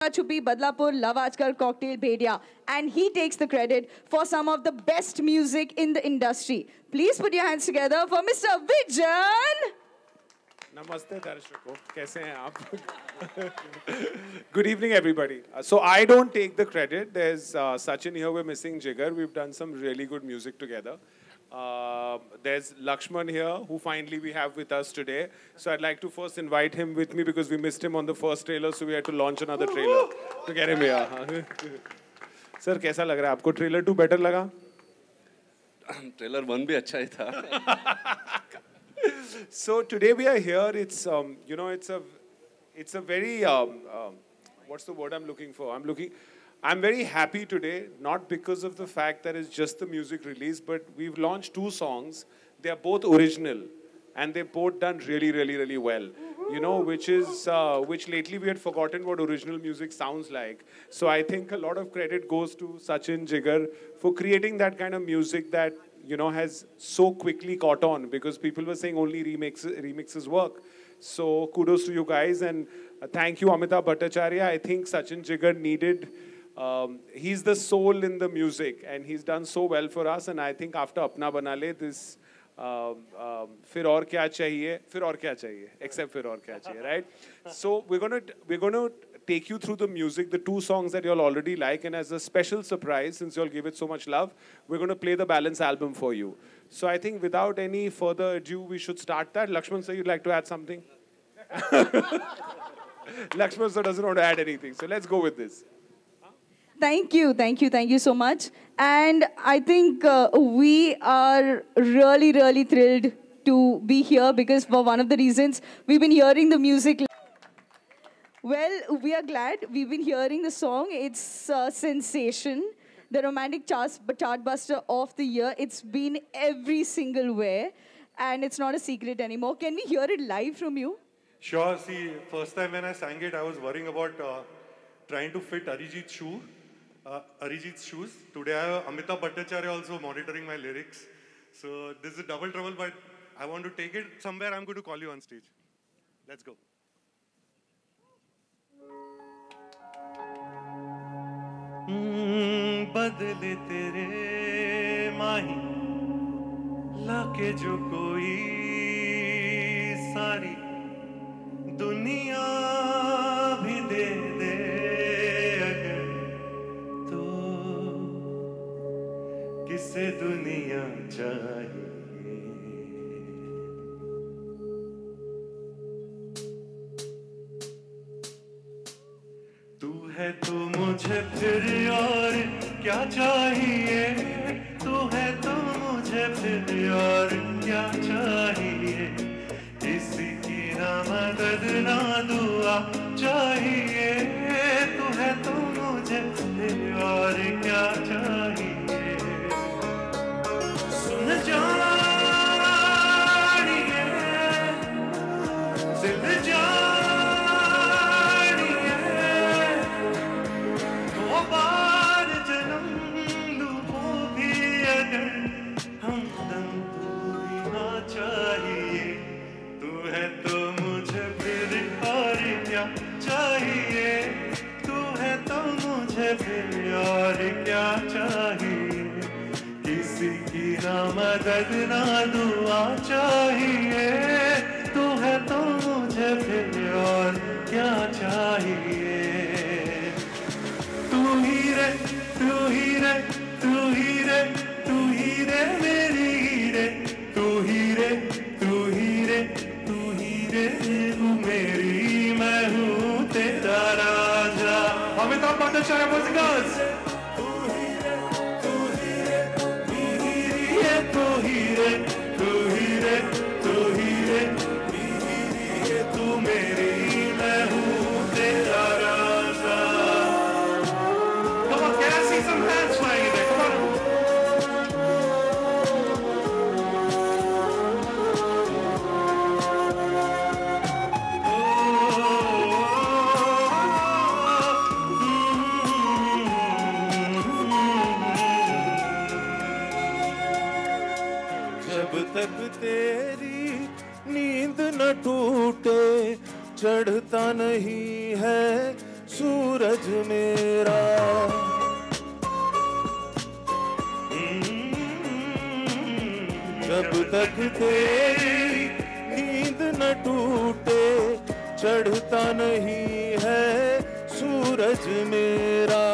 Chupa Chupi, Badlapur, Love Ajkal, Cocktail, Bhedia. And he takes the credit for some of the best music in the industry. Please put your hands together for Mr. Vijan. Namaste, Darshako. Kaise hain aap? Good evening, everybody. So I don't take the credit. There's Sachin here. We're missing Jigar. We've done some really good music together. There's Lakshman here, who finally we have with us today. So I'd like to first invite him with me because we missed him on the first trailer, so we had to launch another trailer to get him here. Sir, कैसा लग रहा है आपको? Trailer 2 better लगा? Trailer 1 भी अच्छा ही था. So today we are here. It's you know, it's a very what's the word I'm looking for? I'm very happy today, not because of the fact that it's just the music release, but we've launched 2 songs. They are both original, and they've both done really, really, really well. You know, which lately we had forgotten what original music sounds like. So I think a lot of credit goes to Sachin, Jigar for creating that kind of music that, you know, has so quickly caught on, because people were saying only remixes work. So kudos to you guys, and thank you Amitabh Bhattacharya. I think Sachin Jigar needed, he's the soul in the music, and he's done so well for us. And I think after Apna Bana Le, this Fir Aur Kya Chahiye, except Fir Aur Kya Chahiye, right? So we're gonna take you through the music, the 2 songs that you'll already like, and as a special surprise, since you'll give it so much love, we're going to play the balance album for you. So I think without any further ado, we should start that. Lakshman sir, you'd like to add something? Lakshman sir doesn't want to add anything, so let's go with this. Thank you so much. And I think we are really, really thrilled to be here, because for one of the reasons we've been hearing the music. Well, we are glad. We've been hearing the song. It's a sensation. The romantic chart buster of the year. It's been every single where. And it's not a secret anymore. Can we hear it live from you? Sure. See, first time when I sang it, I was worrying about trying to fit Arijit's shoes. Today I have Amitabh Bhattacharya also monitoring my lyrics. So this is double trouble, but I want to take it somewhere. I'm going to call you on stage. Let's go. बदले तेरे माही लाके जो कोई सारी दुनिया भी दे दे अगर तो किसे दुनिया चाहिए तू है तो मुझे फिर और क्या चाहिए तू है तो मुझे फिर और क्या चाहिए किसी की ना मदद ना दुआ चाहिए तू है तो मुझे फिर और क्या चाहिए सुन जानिए दिल और क्या चाहिए किसी की ना मदद ना दुआ चाहिए तू है तो मुझे फिर और क्या चाहिए तू ही रे तू ही रे तू ही रे तू ही रे मेरी रे तू ही रे तू ही रे तू ही रे तू मेरी मैं हूँ तेरा राजा Amitabh Bhattacharya musicals. तू ही रे तू ही रे मेरी रे तू ही रे तू ही रे तू ही रे मेरी रे तू मेरी मैं हूँ तेरा राजा Come on, can I see some hands flying in there? Come on. तक तेरी नींद न टूटे चढ़ता नहीं है सूरज मेरा। जब तक तेरी नींद न टूटे चढ़ता नहीं है सूरज मेरा।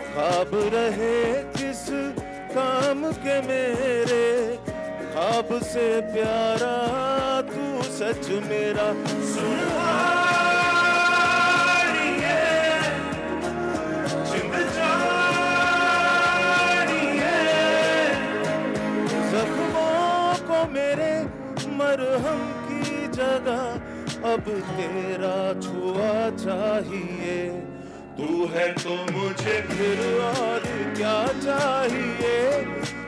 ख्वाब रहे किस काम के मेरे, ख्वाब से प्यारा तू सच मेरा। सुनहारिए जिंद जानिए, जख्मों को मेरे मरहम की जगह अब तेरा छुआ चाहिए। तू है तो मुझे फिर और क्या चाहिए,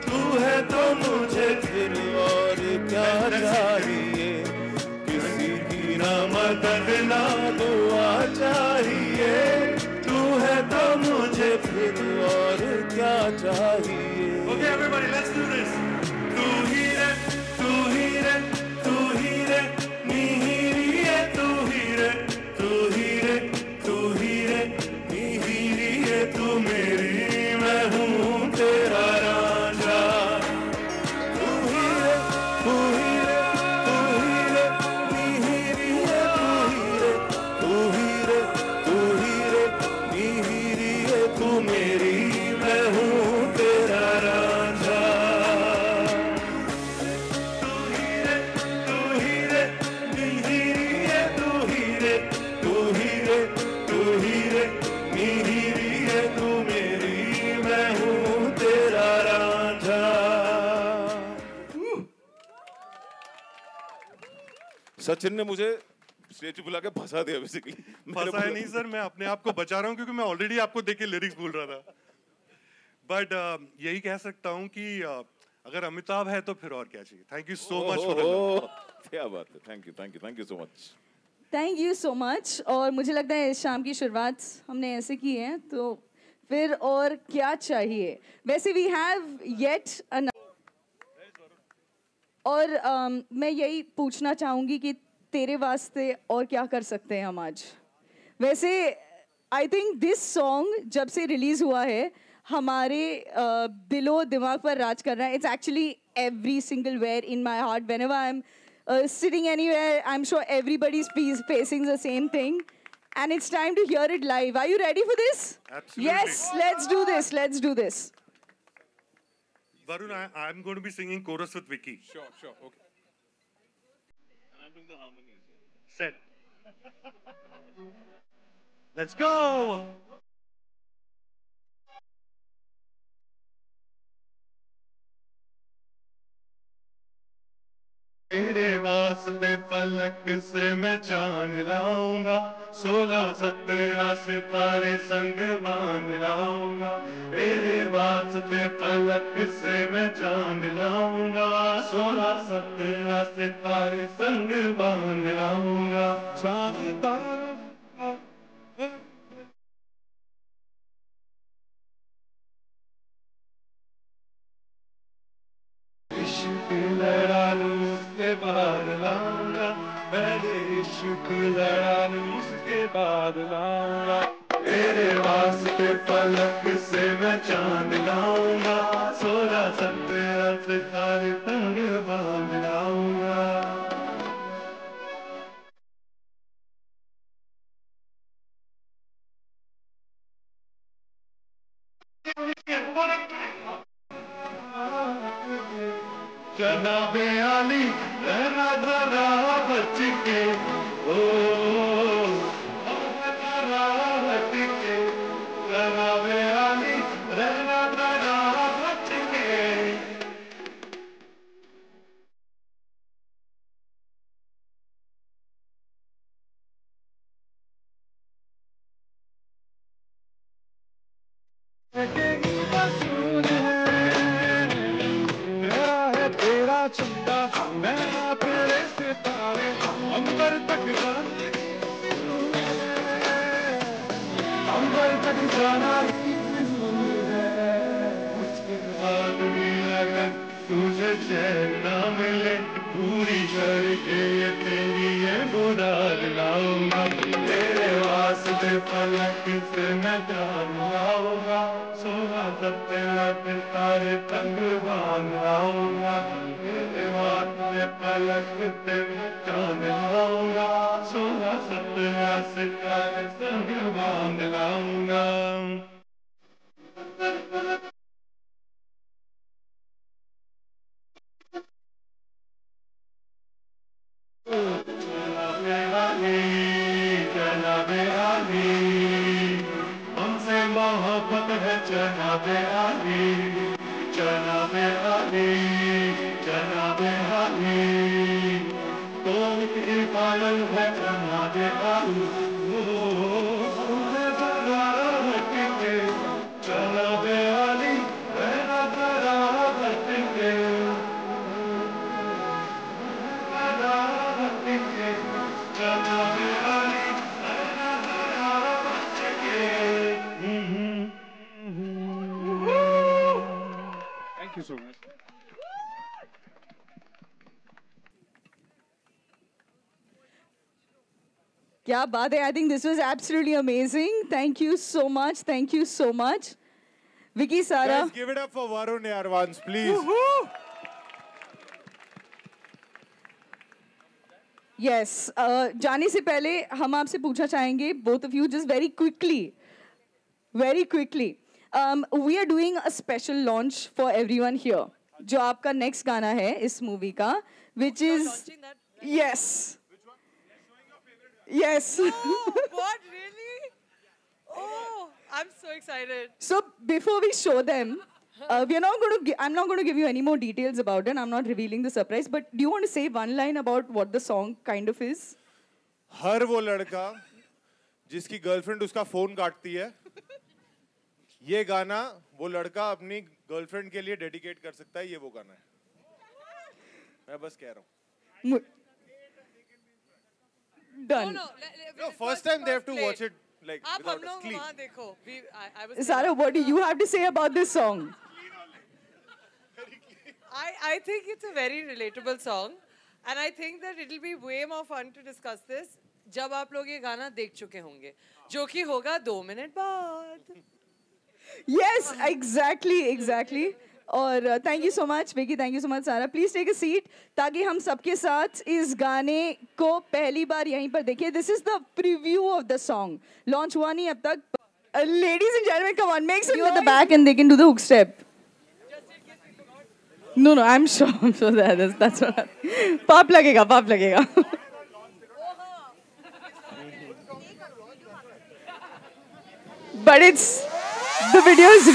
तू है तो मुझे फिर और क्या चाहिए। किसी की ना मदद ना दुआ चाहिए, तू है तो मुझे फिर और क्या चाहिए। Okay everybody, let's do this. तू ही रे, तू ही रे, तू ही रे, नीहिरिए तू ही रे, तू ही रे, तू ही रे, नीहिरिए तू मेरी, मैं हूँ तेरा राजा। तू ही रे, तू ही रे, तू ही रे, नीहिरिए तू ही रे, तू ही रे, नीहिरिए तू मेरी, मैं हूँ तेरा राजा। तू ही रे, नीहिरिए तू ही रे, तू ही रे, तू ही रे, नीहिरिए तू मेरी, मैं हूँ तेरा राजा। सचिन ने मुझे स्टेज पे बुला के फंसा दिया बेसिकली। फंसा है नहीं सर, मैं अपने आप को बचा रहा हूँ क्योंकि मैं ऑलरेडी आपको देख के लिरिक्स बोल रहा था। बट यही कह सकता हूँ कि अगर अमिताभ है तो फिर और क्या चाहिए। Thank you so much for the love. क्या बात है, thank you thank you thank you so much. Thank you so much. और मुझे लगता है इस शाम की शुरुआत हमने ऐसे की है, तो फिर और क्या चाहिए। वैसे वी हैव येट और मैं यही पूछना चाहूँगी कि तेरे वास्ते और क्या कर सकते हैं हम आज। वैसे आई थिंक दिस सॉन्ग जब से रिलीज़ हुआ है हमारे दिलो दिमाग पर राज कर रहा है। It's actually every single where in my heart whenever I am sitting anywhere. I'm sure everybody's facing the same thing. And it's time to hear it live. Are you ready for this? Absolutely. Yes, let's do this. Let's do this. Varun, I'm going to be singing chorus with Vicky. Sure, okay. And I'm doing the harmonies. Set. Let's go! तेरे वास्ते पलक से मैं चांद लाऊंगा, 16-17 सितारे संग बांध लाऊंगा। तेरे वास्ते पलक से मैं चांद लाऊंगा, 16-17 सितारे संग बांध लाऊंगा। चांद इश्क लड़ा लूं उसके बाद लाऊंगा, पहले इश्क लड़ा लूं उसके बाद लाऊंगा। तेरे वास्ते पलक से मैं चांद लाऊंगा, 16-17 सितारे संग बांध लाऊंगा। जनाबे आली रहना जरा बच के, ओ जरा बच के, जनाबे आली रहना जरा बच के। तेरा चंदा मेरा तेरे सितारे अंबर तक जाने, अंबर तक जाना ही मंजूर है। उसके बाद भी अगर तुझे चैन ना मिले, पूरी करके ये तेरी ये मुराद लाऊंगा। तेरे वास्ते से फलक से मैं जान आऊंगा, सोना सब तेरा सितारे तंग बांध आऊंगा, तेरे हाथ में फलक से मैं जान आऊंगा, सोना सब तेरा सितारे तंग बांध आऊंगा। जनाबे अली, हमसे मोहब्बत है जनाबे अली, जनाबे अली, जनाबे अली, तो की पालन है जनाबे अली, हमसे बड़ा हटके जनाबे अली, रहना बड़ा हटके, बड़ा हटके जनाबे अली, रहना बड़ा हटके। Thank you so much. क्या बात है. I think this was absolutely amazing. Thank you so much. Thank you so much. Vicky, Sara. Guys, give it up for Varun Yarvans, please. Yes. जाने से पहले हम आपसे पूछना चाहेंगे, both of you, just very quickly. Very quickly. We are doing a special launch for everyone here. जो आपका next गाना है इस movie का, which is yes. Yes. Oh, what, really? Oh, I'm so excited. So before we show them, we are not going to. I'm not going to give you any more details about it. I'm not revealing the surprise. But do you want to say one line about what the song kind of is? हर वो लड़का जिसकी girlfriend उसका phone काटती है, ये गाना वो लड़का अपनी गर्लफ्रेंड के लिए डेडिकेट कर सकता है, ये वो गाना है. मैं बस कह रहा हूँ. Done. No, first time they have to play. watch it like आप without हम a लोग sleep. वहाँ देखो. I was. Sara, what do you have to say about this song? I think it's a very relatable song, and I think that it'll be way more fun to discuss this जब आप लोग ये गाना देख चुके होंगे, जो कि होगा 2 मिनट बाद. Yes, exactly. और thank you so much, Vicky. Thank you so much, Sara. Please take a seat ताकि हम सबके साथ इस गाने को पहली बार यहीं पर देखें. This is the preview of the song. Launch हुआ नहीं अब तक. Ladies and gentlemen, come on, make some noise. At the back and they can do the hook step. No, I'm sure that's what. पाप लगेगा. But the video is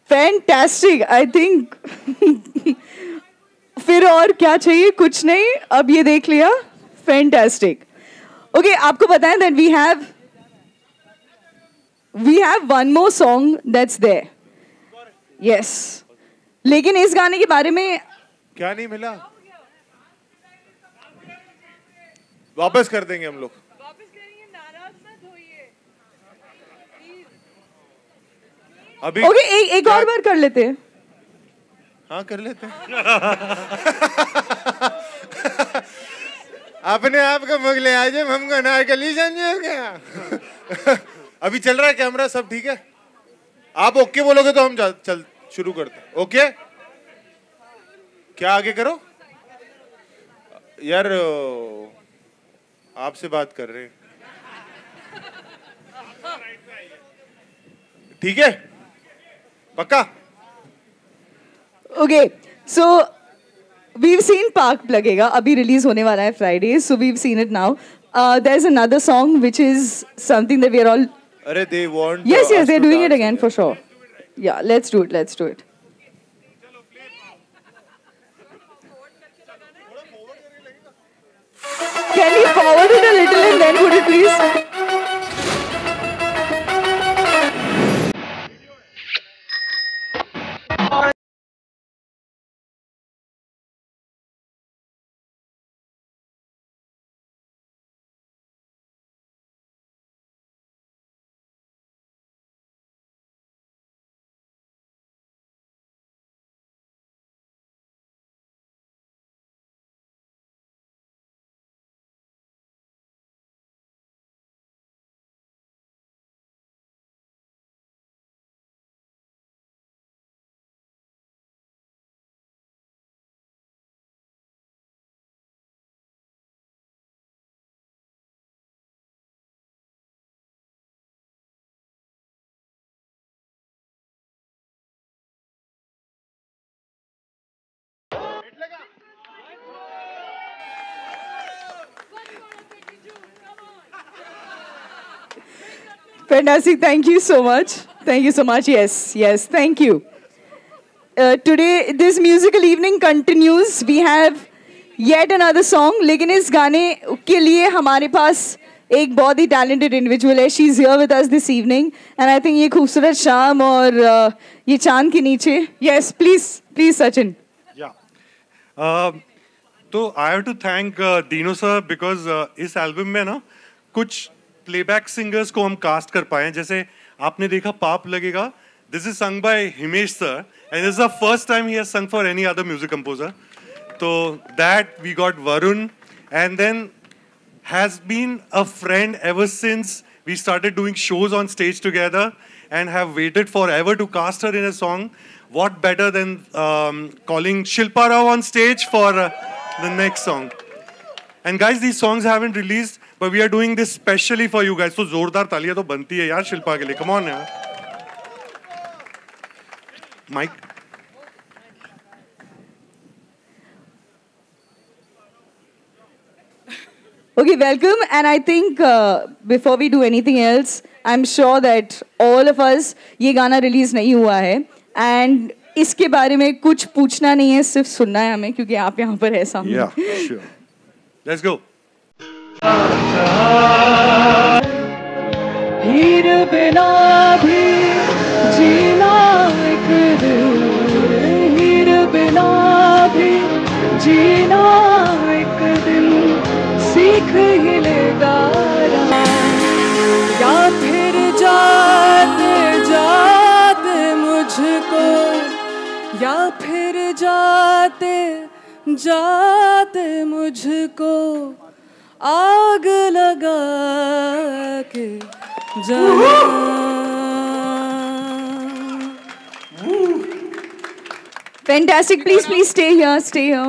Fantastic. I think फिर और क्या चाहिए? कुछ नहीं. अब ये देख लिया. Fantastic. Okay, आपको पता है that we have one more song that's there. Yes. लेकिन इस गाने के बारे में क्या नहीं मिला? वापस कर देंगे हम लोग. अभी ओके, एक और बार कर लेते हैं. हाँ कर लेते हैं. अपने आप को मुगले आजम हमको नारकली समझे क्या? अभी चल रहा है कैमरा, सब ठीक है? आप ओके बोलोगे तो हम चल शुरू करते हैं। ओके, क्या आगे करो यार, आपसे बात कर रहे हैं। ठीक है, पक्का? Okay, so we've seen Park लगेगा, अभी release होने वाला है Friday, so we've seen it now. There's another song which is something that we are all. अरे they want. Yes, us they're to doing it dance again for sure. Yeah, let's do it. Let's do it. Can you forward it a little and then put it, please? Fantastic. Thank you so much. Thank you so much. Yes. Thank you. Today, this musical evening continues. We have yet another song. लेकिन इस गाने के लिए हमारे पास एक बहुत ही talented individual है. She's here with us this evening. And I think ये खूबसूरत शाम और ये चांद के नीचे. Yes, please, Sachin. Yeah. तो I have to thank Dino sir because इस एल्बम में ना कुछ प्लेबैक सिंगर्स को हम कास्ट कर पाए, जैसे आपने देखा पाप लगेगा, this is sung by Himesh sir and this is the first time he has sung for any other music composer. तो that we got Varun and then has been a friend ever since we started doing shows on stage together and have waited forever to cast her in a song. What better than calling Shilpa Rao on stage for the next song. And guys, these songs haven't released, but we are doing this specially for you guys. So जोरदार तालियां तो बनती है यार शिल्पा के लिए. Come on यार. Mike. Okay, welcome. And I think before we do anything else, I'm sure that all of us, ये गाना रिलीज नहीं हुआ है and इसके बारे में कुछ पूछना नहीं है, सिर्फ सुनना है हमें, क्योंकि आप यहाँ पर है सामने. Yeah, sure. Let's go. हीर बिना भी जीना एक दिन, हीर बिना भी जीना एक दिन सीख ही लेगा या फिर जाते जाते मुझको, या फिर जाते जाते मुझको आग लगा के जाना. Fantastic. Please stay here.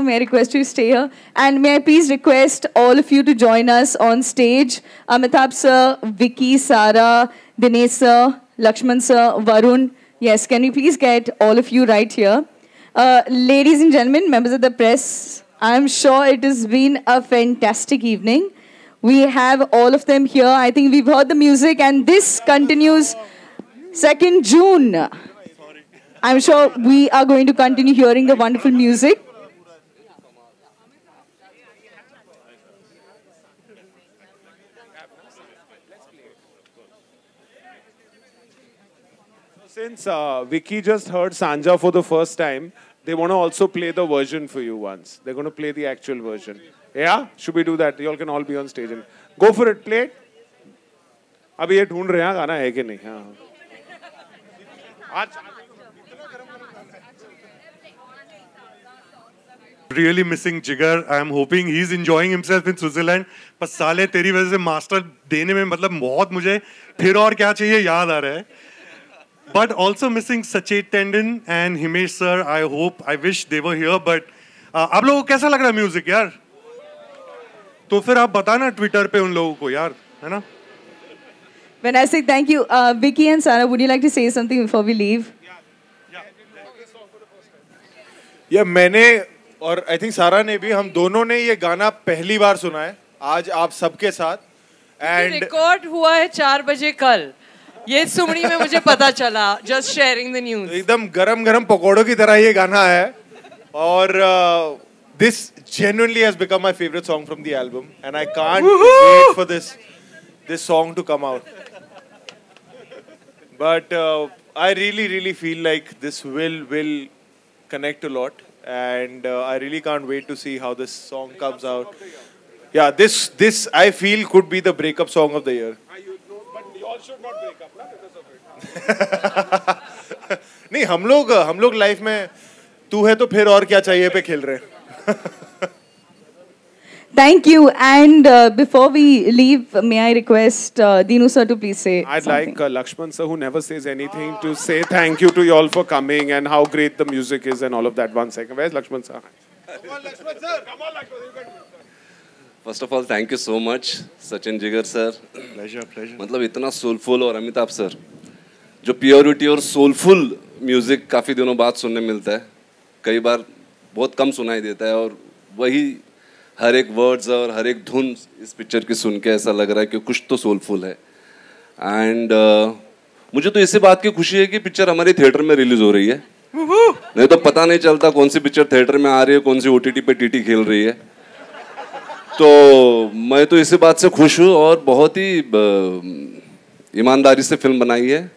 May I request you to stay here. And may I please request all of you to join us on stage. Amitabh sir, Vicky, Sara, Dinesh sir, Lakshman sir, Varun. Yes, can we please get all of you right here? Ladies and gentlemen, members of the press, I'm sure it has been a fantastic evening. We have all of them here. I think we've heard the music and this continues 2nd June. I'm sure we are going to continue hearing the wonderful music. Since Vicky just heard Sanja for the first time, they want to also play the version for you once. They're going to play the actual version. Yeah? Should we do that? You all can all be on stage. And go for it. Play it. अभी ये ढूंढ रहे हैं गाना है कि नहीं. हाँ. आज Really missing Jigar. I am hoping he's enjoying himself in Switzerland. पर साले तेरी वजह से मास्टर देने में मतलब बहुत मुझे फिर और क्या चाहिए याद आ रहा है. But also missing Sachet Tendon and Himesh sir. I wish they were here. But आप लोगों को कैसा लग रहा है म्यूजिक यार? तो फिर आप बताना ट्विटर पे उन लोगों को यार, है ना? When I say thank you, Vicky and Sarah, would you like to say something before we leave? या मैंने और आई थिंक सारा ने भी, हम दोनों ने ये गाना पहली बार सुना है आज आप सबके साथ. एंड रिकॉर्ड हुआ है 4 बजे कल. ये सुमड़ी में मुझे पता चला. Just sharing the news. एकदम गरम गरम पकौड़ों की तरह ये गाना है. और this genuinely has become my favorite song from the album, and I can't wait for this song to come out. But I really feel like this will connect a lot, and I really can't wait to see how this song comes out. Yeah, this I feel could be the breakup song of the year. But you all should not break up, na, because of it. नहीं, हम लोग life में तू है तो फिर और क्या चाहिए पे खेल रहे हैं. Thank you. And before we leave, may I request Dinu sir to please say I'd something. like Lakshman sir, who never says anything, to say thank you to you all for coming and how great the music is and all of that. 1 second. Where's Lakshman sir? Come on, Lakshman sir. Come on, Lakshman. You can do it. First of all thank you so much Sachin Jigar sir. Pleasure. मतलब इतना soulful, और Amitabh sir जो purity और soulful music काफ़ी दिनों बाद सुनने मिलता है. कई बार बहुत कम सुनाई देता है, और वही हर एक वर्ड्स और हर एक धुन इस पिक्चर की सुन के ऐसा लग रहा है कि कुछ तो सोलफुल है. एंड मुझे तो इसी बात की खुशी है कि पिक्चर हमारे थिएटर में रिलीज हो रही है. नहीं तो पता नहीं चलता कौन सी पिक्चर थिएटर में आ रही है, कौन सी OTT पे टीटी खेल रही है. तो मैं तो इसी बात से खुश हूँ, और बहुत ही ईमानदारी से फिल्म बनाई है.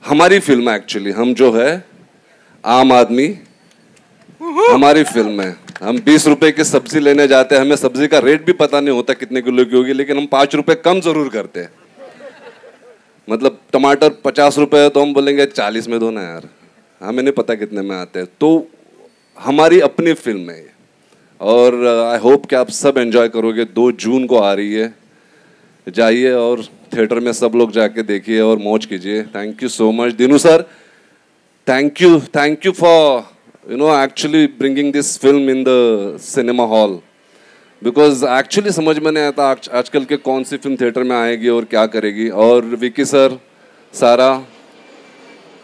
हमारी फिल्म है एक्चुअली. हम जो है आम आदमी, हमारी फिल्म है. हम 20 रुपए की सब्जी लेने जाते हैं, हमें सब्जी का रेट भी पता नहीं होता कितने किलो की होगी, लेकिन हम 5 रुपए कम जरूर करते हैं. मतलब टमाटर 50 रुपए है तो हम बोलेंगे 40 में दो ना यार, हमें नहीं पता कितने में आते हैं. तो हमारी अपनी फिल्म है, और आई होप कि आप सब एंजॉय करोगे. 2 जून को आ रही है. जाइए और थिएटर में सब लोग जाके देखिए और मौज कीजिए. Thank you so much Dinu sir. Thank you for actually bringing this film in the cinema hall, because actually समझ में नहीं आता आजकल के कौन सी फिल्म थिएटर में आएगी और क्या करेगी. और विकी सर, सारा,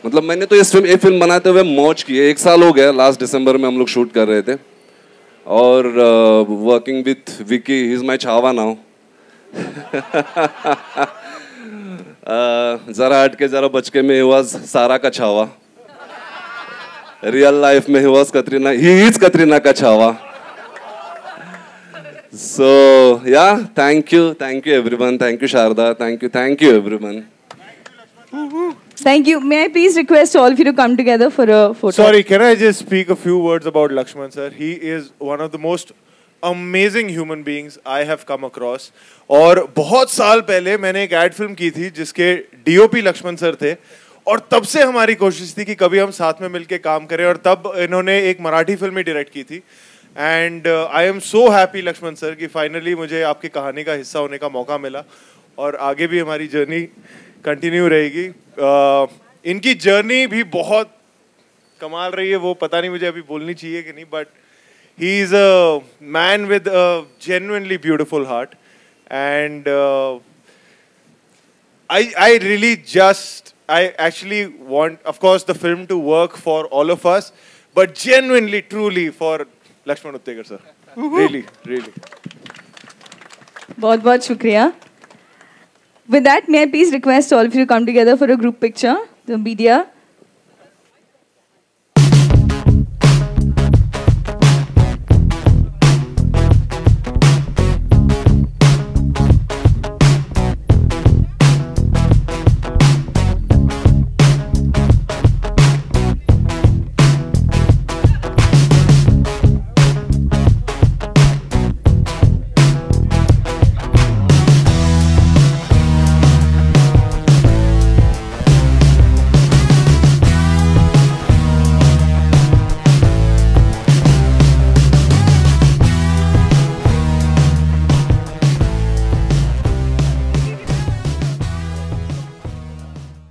मतलब मैंने तो ये फिल्म बनाते हुए मौज की है. 1 साल हो गया. लास्ट दिसंबर में हम लोग शूट कर रहे थे, और working with Vicky, he is my Chhaava now. जरा हट के जरा बच के में वाज सारा का छावा. रियल लाइफ में ही कतरीना, ही इज कतरीना का Chhaava. So yeah thank you everyone. Thank you Sharda. Thank you everyone. Thank you. May I please request all of you to come together for a photo? Sorry, can I just speak a few words about Lakshman sir? He is one of the most amazing human beings I have come across. और बहुत साल पहले मैंने एक ad film की थी जिसके DOP Lakshman sir थे, और तब से हमारी कोशिश थी कि कभी हम साथ में मिलके काम करें, और तब इन्होंने एक मराठी फिल्म ही डायरेक्ट की थी. And I am so happy Laxman sir कि फाइनली मुझे आपकी कहानी का हिस्सा होने का मौका मिला, और आगे भी हमारी जर्नी कंटिन्यू रहेगी. इनकी जर्नी भी बहुत कमाल रही है. वो पता नहीं मुझे अभी बोलनी चाहिए कि नहीं, but he is a man with a genuinely beautiful heart. And I really I actually want, of course, the film to work for all of us, but genuinely, truly for Lakshman Uttekar sir. Really. बहुत shukriya. With that, may I please request all of you to come together for a group picture, the media.